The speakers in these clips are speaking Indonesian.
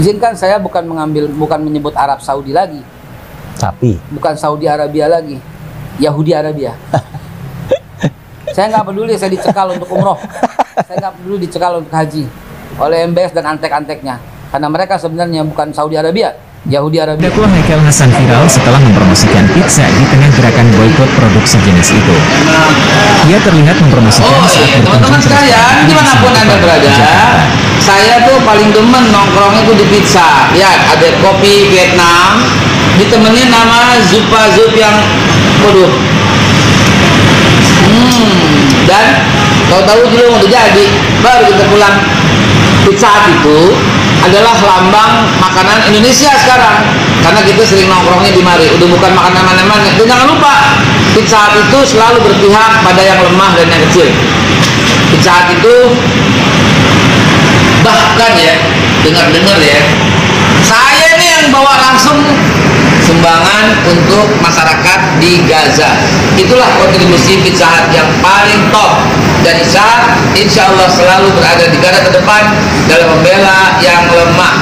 Izinkan saya bukan menyebut Arab Saudi lagi. Tapi bukan Saudi Arabia lagi. Yahudi Arabia. Saya nggak peduli saya dicekal untuk umroh. Saya nggak peduli dicekal untuk haji oleh MBS dan antek-anteknya. Karena mereka sebenarnya bukan Saudi Arabia, Yahudi Arabia. Dakwah Haikal Hasan viral setelah mempromosikan pizza di tengah gerakan boikot produk sejenis itu. Ia terlihat mempromosikan saat teman-teman sekalian, dimanapun Anda berada, saya tuh paling demen nongkrongnya tuh di pizza. Ya, ada kopi Vietnam, ditemenin nama zup yang waduh. Dan tahu-tahu dulu udah jadi, baru kita pulang. Pizza Hut itu adalah lambang makanan Indonesia sekarang, karena kita sering nongkrongnya di mari. Udah bukan makanan mana-mana. Dan jangan lupa, Pizza Hut itu selalu berpihak pada yang lemah dan yang kecil. Pizza Hut itu bahkan ya, dengar-dengar ya, saya nih yang bawa langsung sumbangan untuk masyarakat di Gaza. Itulah kontribusi Pizza Hut yang paling top. Dan insya Allah selalu berada di garda terdepan dalam membela yang lemah.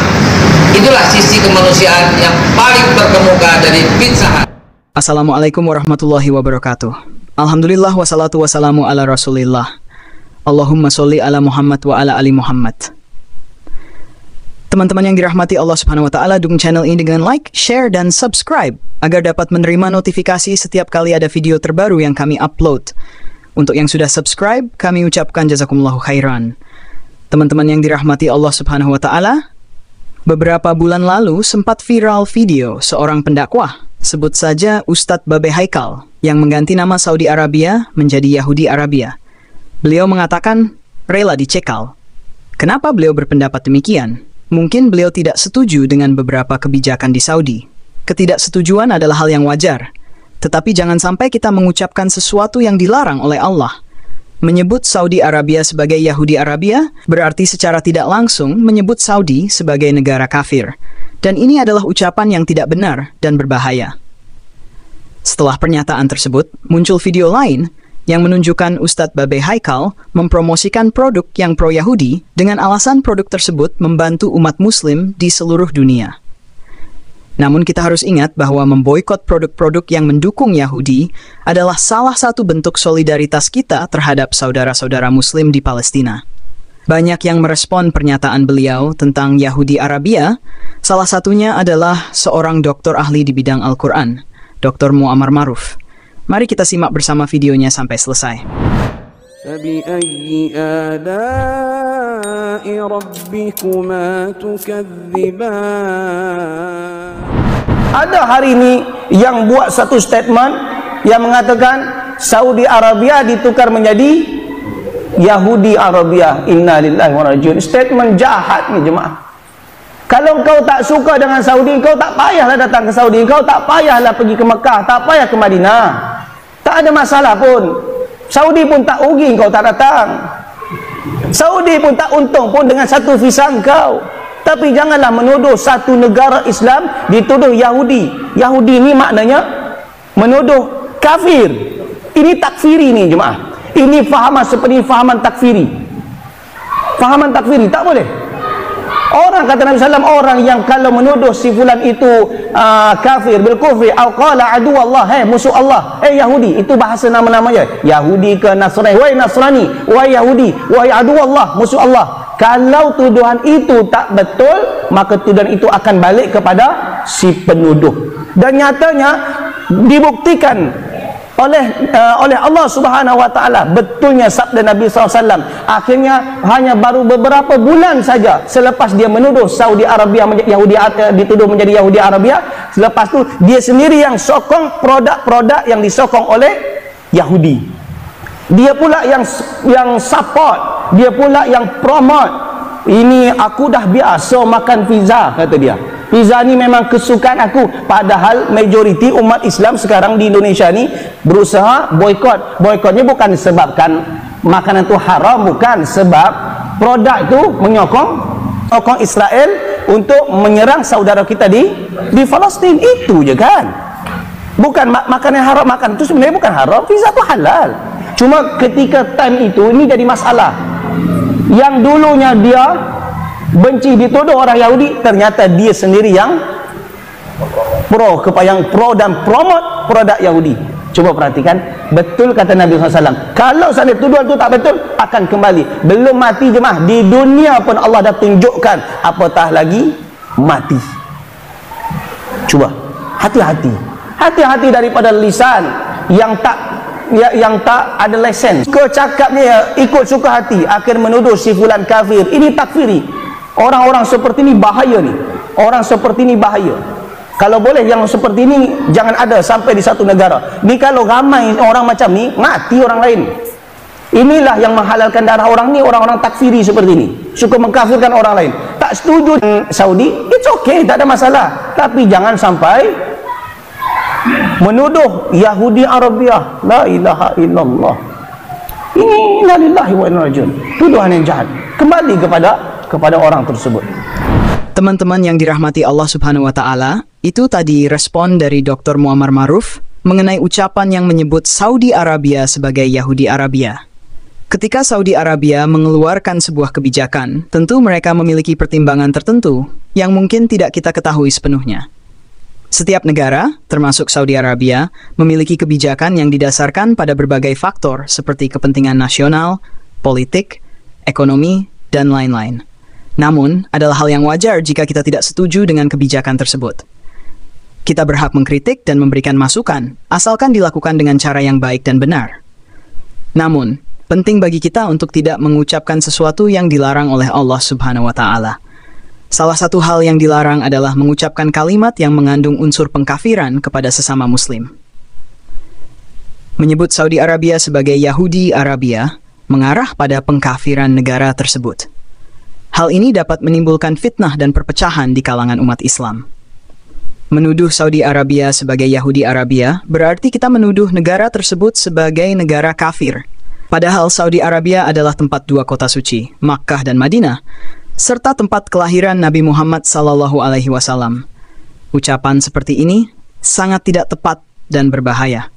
Itulah sisi kemanusiaan yang paling terkemuka dari Pizza Hut. Assalamualaikum warahmatullahi wabarakatuh. Alhamdulillah wassalatu wassalamu ala rasulillah. Allahumma sholli ala Muhammad wa ala ali Muhammad. Teman-teman yang dirahmati Allah Subhanahu wa taala, dukung channel ini dengan like, share dan subscribe agar dapat menerima notifikasi setiap kali ada video terbaru yang kami upload. Untuk yang sudah subscribe, kami ucapkan jazakumullahu khairan. Teman-teman yang dirahmati Allah Subhanahu wa taala, beberapa bulan lalu sempat viral video seorang pendakwah, sebut saja Ustadz Babe Haikal, yang mengganti nama Saudi Arabia menjadi Yahudi Arabia. Beliau mengatakan rela dicekal. Kenapa beliau berpendapat demikian? Mungkin beliau tidak setuju dengan beberapa kebijakan di Saudi. Ketidaksetujuan adalah hal yang wajar. Tetapi jangan sampai kita mengucapkan sesuatu yang dilarang oleh Allah. Menyebut Saudi Arabia sebagai Yahudi Arabia berarti secara tidak langsung menyebut Saudi sebagai negara kafir. Dan ini adalah ucapan yang tidak benar dan berbahaya. Setelah pernyataan tersebut, muncul video lain yang menunjukkan Ustadz Babe Haikal mempromosikan produk yang pro-Yahudi dengan alasan produk tersebut membantu umat muslim di seluruh dunia. Namun kita harus ingat bahwa memboikot produk-produk yang mendukung Yahudi adalah salah satu bentuk solidaritas kita terhadap saudara-saudara muslim di Palestina. Banyak yang merespon pernyataan beliau tentang Yahudi Arabia, salah satunya adalah seorang doktor ahli di bidang Al-Quran, Dr. Muammar Maruf. Mari kita simak bersama videonya sampai selesai. فَبِأَيِّ آلَاءِ رَبِّكُمَا تُكَذِّبَانِ. Ada hari ini yang buat satu statement yang mengatakan Saudi Arabia ditukar menjadi Yahudi Arabia. Inna lillahi wa inna ilaihi raji'un. Statement jahat ni jemaah. Kalau kau tak suka dengan Saudi, kau tak payahlah datang ke Saudi, kau tak payahlah pergi ke Mekah, tak payah ke Madinah. Tak ada masalah pun. Saudi pun tak rugi kau tak datang. Saudi pun tak untung pun dengan satu visa kau. Tapi janganlah menuduh satu negara Islam dituduh Yahudi. Yahudi ni maknanya menuduh kafir. Ini takfiri ni jemaah. Ini fahaman seperti fahaman takfiri. Fahaman takfiri tak boleh. Orang kata Nabi SAW, orang yang kalau menuduh si fulan itu kafir bil kufri au qala adu Allah, musuh Allah, Yahudi, itu bahasa nama-namanya. Yahudi ke Nasrani, wahai Nasrani, wahai Yahudi, wahai adu Allah, musuh Allah. Kalau tuduhan itu tak betul, maka tuduhan itu akan balik kepada si penuduh. Dan nyatanya dibuktikan oleh Allah Subhanahu wa taala betulnya sabda Nabi SAW. Akhirnya hanya baru beberapa bulan saja selepas dia menuduh Saudi Arabia menjadi Yahudi, dituduh menjadi Yahudi Arabia, selepas tu dia sendiri yang sokong produk-produk yang disokong oleh Yahudi. Dia pula yang support, dia pula yang promote. Ini aku dah biasa makan pizza, kata dia. Pizza ni memang kesukaan aku. Padahal majoriti umat Islam sekarang di Indonesia ni berusaha boikot. Boikotnya bukan sebabkan makanan tu haram, bukan. Sebab produk tu menyokong Israel untuk menyerang saudara kita di Palestin. Itu je kan. Bukan makanan haram, makan tu sebenarnya bukan haram. Pizza tu halal. Cuma ketika time itu ini jadi masalah. Yang dulunya dia benci dituduh orang Yahudi, ternyata dia sendiri yang pro dan promote produk Yahudi. Coba perhatikan, betul kata Nabi SAW, kalau sana tuduhan itu tak betul, akan kembali. Belum mati jemaah, di dunia pun Allah dah tunjukkan, apatah lagi mati. Coba hati-hati, hati-hati daripada lisan yang tak ada lesen. Kau cakapnya ikut suka hati, akhir menuduh si fulan kafir. Ini takfiri. Orang-orang seperti ini bahaya ni. Orang seperti ini bahaya. Kalau boleh yang seperti ini jangan ada sampai di satu negara. Ni kalau ramai orang macam ni, mati orang lain. Inilah yang menghalalkan darah orang ni, orang-orang takfiri seperti ini. Suka mengkafirkan orang lain. Tak setuju Saudi, it's okay, tak ada masalah. Tapi jangan sampai menuduh Yahudi Arabia. La ilaha illallah. Ini inna lillahi wa inna ilaihi raji'un. Tuduhan yang jahat. Kembali kepada orang tersebut. Teman-teman yang dirahmati Allah Subhanahu wa Ta'ala, itu tadi respon dari Dr. Muammar Maruf mengenai ucapan yang menyebut Saudi Arabia sebagai Yahudi Arabia. Ketika Saudi Arabia mengeluarkan sebuah kebijakan, tentu mereka memiliki pertimbangan tertentu yang mungkin tidak kita ketahui sepenuhnya. Setiap negara, termasuk Saudi Arabia, memiliki kebijakan yang didasarkan pada berbagai faktor seperti kepentingan nasional, politik, ekonomi, dan lain-lain. Namun, adalah hal yang wajar jika kita tidak setuju dengan kebijakan tersebut. Kita berhak mengkritik dan memberikan masukan, asalkan dilakukan dengan cara yang baik dan benar. Namun, penting bagi kita untuk tidak mengucapkan sesuatu yang dilarang oleh Allah Subhanahu wa Ta'ala. Salah satu hal yang dilarang adalah mengucapkan kalimat yang mengandung unsur pengkafiran kepada sesama Muslim. Menyebut Saudi Arabia sebagai Yahudi Arabia mengarah pada pengkafiran negara tersebut. Hal ini dapat menimbulkan fitnah dan perpecahan di kalangan umat Islam. Menuduh Saudi Arabia sebagai Yahudi Arabia berarti kita menuduh negara tersebut sebagai negara kafir. Padahal Saudi Arabia adalah tempat dua kota suci, Makkah dan Madinah, serta tempat kelahiran Nabi Muhammad SAW. Ucapan seperti ini sangat tidak tepat dan berbahaya.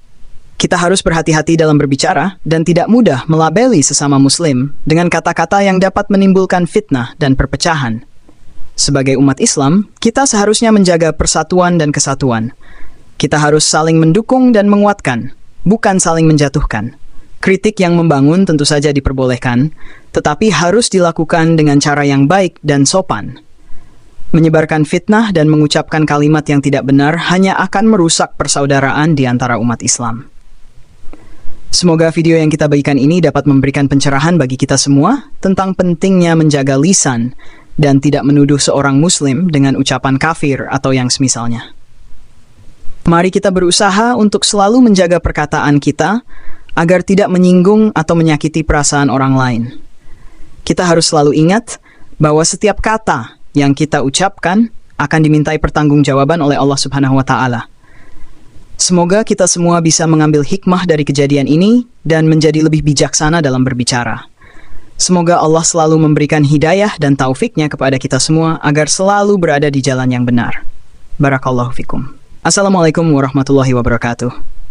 Kita harus berhati-hati dalam berbicara dan tidak mudah melabeli sesama Muslim dengan kata-kata yang dapat menimbulkan fitnah dan perpecahan. Sebagai umat Islam, kita seharusnya menjaga persatuan dan kesatuan. Kita harus saling mendukung dan menguatkan, bukan saling menjatuhkan. Kritik yang membangun tentu saja diperbolehkan, tetapi harus dilakukan dengan cara yang baik dan sopan. Menyebarkan fitnah dan mengucapkan kalimat yang tidak benar hanya akan merusak persaudaraan di antara umat Islam. Semoga video yang kita bagikan ini dapat memberikan pencerahan bagi kita semua tentang pentingnya menjaga lisan dan tidak menuduh seorang Muslim dengan ucapan kafir atau yang semisalnya. Mari kita berusaha untuk selalu menjaga perkataan kita agar tidak menyinggung atau menyakiti perasaan orang lain. Kita harus selalu ingat bahwa setiap kata yang kita ucapkan akan dimintai pertanggungjawaban oleh Allah Subhanahu wa Ta'ala. Semoga kita semua bisa mengambil hikmah dari kejadian ini dan menjadi lebih bijaksana dalam berbicara. Semoga Allah selalu memberikan hidayah dan taufiknya kepada kita semua agar selalu berada di jalan yang benar. Barakallahu fikum. Assalamualaikum warahmatullahi wabarakatuh.